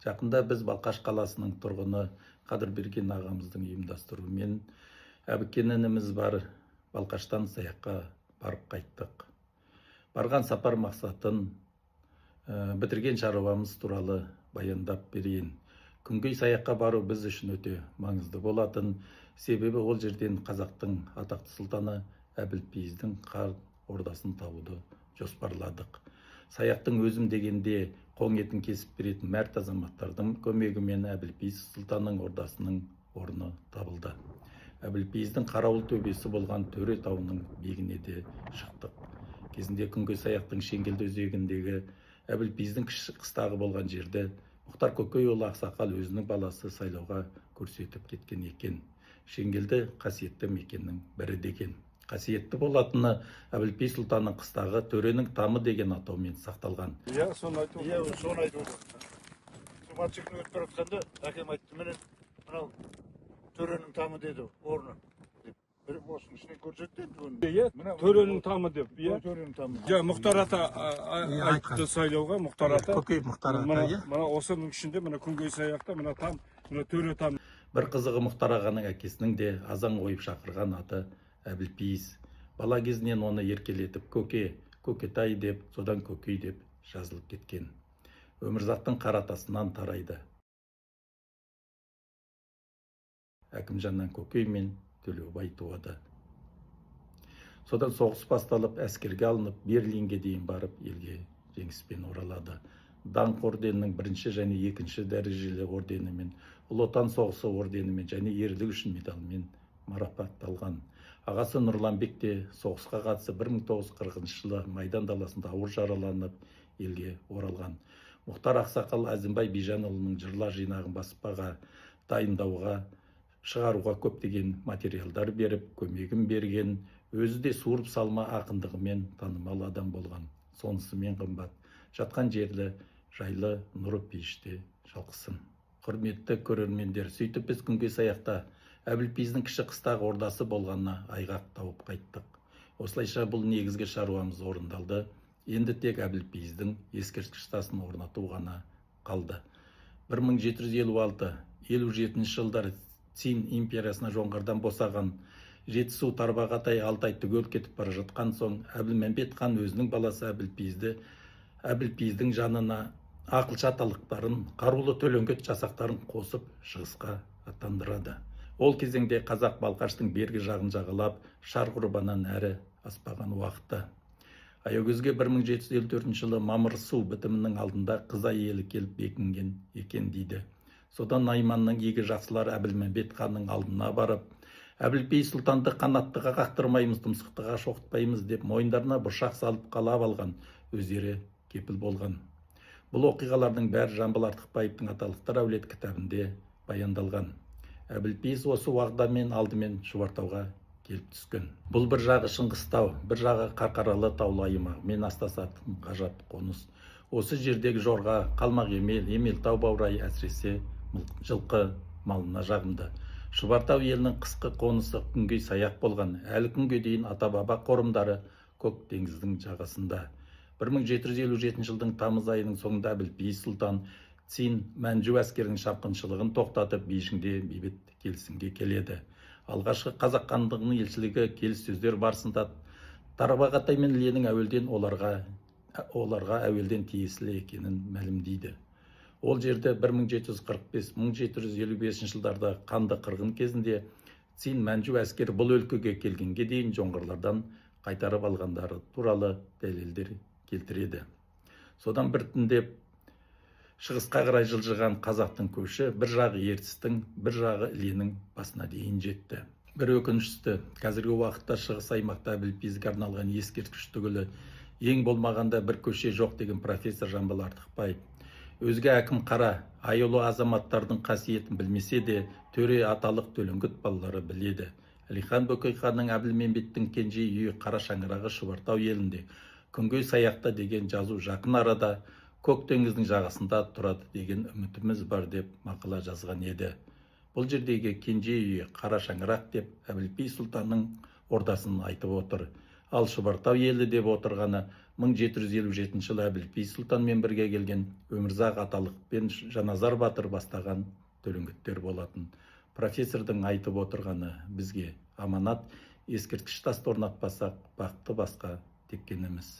Жақында біз Балқаш қаласының тұрғыны Қадырберген ағамыздың ұйымдастыруымен Әбікен ініміз бар Балқаштан саяхатқа барып қайттық. Барған сапар мақсатын бітірген шаруамыз туралы баяндап берейін. Күнгей саяхатқа бару біз үшін өте маңызды болатын, себебі ол жерден қазақтың атақты сұлтаны Әбілпейіздің қан ордасын табуды жоспарладық. Саяқтың өзім дегенде қоң етін кесіп беретін мәрт азаматтардың көмегімен Әбілпейіз сұлтанның ордасының орны табылды. Әбілпейіздің қарауыл төбесі болған Төре тауының биігіне де шықтық. Кезінде Күнгей саяқтың Шеңгелді өзегіндегі Әбілпейіздің қыстағы болған жерді Мұхтар Көкейұлы Ақсақал өзінің баласы сайлауға көрсетіп кеткен екен. Шеңгелді қасиетті мекеннің бірі деген. Қасиетті болатыны Әбілпейіз сұлтанның қыстағы Төренің тамы деген атаумен сақталған. Иә, соны айтып отыр. Матчыкны өтіп бара жатқанда әкем айтты, міне мынау Төренің тамы деді, орны. Бір осының ішіне көрсетті енді. Иә, Төренің тамы деп. Иә, Төренің тамы. Иә, Мұхтар ата айтты сайлауға, Мұхтар ата. Көкей Мұхтар ата, иә. Мына осының ішінде, мына Күнгей саяқта, мына там, мына Төре там. Бір қызығы Мұхтар ағаның әкесінің де азан қойып шақырған аты Әбілпейіз. Бала кезінен оны еркелетіп Көкетай деп, содан Көкей деп жазылып кеткен. Өмірзақтың қаратасынан тарайды. Әкімжаннан Көкей мен Төлеубай туады. Содан соғыс басталып, әскерге алынып, Берлинге дейін барып, елге жеңіспен оралады. Даңқ орденінің 1 және 2 дәрежелі орденімен, Ұлы Отан соғысы орденімен және ерлігі үшін медалмен марапатталған. Ағасы Нұрланбек те соғысқа қатысып 1940 жылы Майдан даласында ауыр жараланып, елге оралған. Мұхтар Ақсақал Әзімбай Бижанұлының жырлар жинағын баспаға дайындауға, шығаруға көптеген материалдар беріп, көмегін берген, өзі де суырып салма ақындығымен танымал адам болған. Сонысымен қымбат, жатқан жерлі жайлы нұры пейіште шалқысын. Құрметті көрермендер, сөйтіп біз Күнгей саяхатта Әбілпейіздің кіші қыстағы ордасы болғанына айғақ тауып қайттық. Осылайша бұл негізгі шаруамыз орындалды. Енді тек Әбілпейіздің ескерткіш тасын орнату ғана қалды. 1756-57 жылдар Цин империясына жоңғардан босаған Жетісу, Тарбағатай, Алтай түгел кетіп бара жатқан соң Әбілмәмбет хан өзінің баласы Әбілпейіздің жанына ақылшы аталықтарын, қарулы төлеңгіт жасақтарын қосып шығысқа аттандырады. Ол кезеңде қазақ Балқаштың бергі жағын жағалап, Шар құрбаннан әрі аспаған уақытта. Аягөзге 1754 жылы Мамырсу бітімінің алдында қыз әйелі келіп бекінген екен дейді. Содан Найманның игі жақсылары Әбілмәмбет ханның алдына барып, Әбілпейіз сұлтанды қанаттыға қақтырмаймыз, тұмсықтыға шоқытпаймыз деп мойындарына бұршақ салып қалап алған, өздері кепіл болған. Бұл оқиғалардың бәрі Жамбыл Артықбаевтың аталықтар әулет кітабында баяндалған. Әбілпейіз осы уағдамен алдымен Шұбартауға келіп түскен. Бұл бір жағы Шыңғыстау, бір жағы Қарқаралы таулы аймағымен астасатын ғажап қоныс. Осы жердегі Жорға, Қалмақ Емел, Емелтау баурайы әсіресе жылқы малына жағымды. Шұбартау елінің қысқы қонысы Күнгей саяқ болған, әлі күнге дейін ата-баба қорымдары Көк теңіздің жағасында. 1757 жылдың тамыз айының соңында Әбілпейіз сұлтан Цин Мәнжу әскерінің шапқыншылығын тоқтатып, Бейжіңде бейбіт келісімге келеді. Алғашқы қазақ хандығының елшілігі келіссөздер барысында Тарбағатай мен Іленің оларға әуелден тиесілі екенін мәлімдейді. Ол жерде 1745-1755 жылдарда қанды қырғын кезінде Цин Мәнжу әскері бұл өлкеге келгенге дейін жоңғарлардан қайтарып алғандары туралы дәлелдер келтіреді. Содан біртіндеп шығысқа қарай жылжыған қазақтың көші бір жағы Ертістің, бір жағы Іленің басына дейін жетті. Бір өкінішті, қазіргі уақытта шығыс аймақта Әбілпейізге арналған ескерткіш түгілі ең болмағанда бір көше жоқ деген профессор Жамбыл Артықбаев. Өзге әкім қара, аяулы азаматтардың қасиетін білмесе де, төре аталық төлеңгіт балалары біледі. Әлихан Бөкейханның Әбілмәмбеттің кенже үйі Қара шаңырағы Шұбартау елінде, Күнгей саяқта деген жазу жақын арада Көк теңіздің жағасында тұрады деген үмітіміз бар деп мақала жазған еді. Бұл жердегі кенже үйі Қара шаңырақ деп Әбілпейіз сұлтанның ордасын айтып отыр. Ал Шұбартау елі деп отырғаны 1757 жылы Әбілпей би сұлтанмен бірге келген Өмірзақ Аталық пен Жаназар батыр бастаған төлеңгіттер болатын. Профессордың айтып отырғаны бізге аманат, ескерткіш тасты орнатпасақ бақты басқа теккеніміз.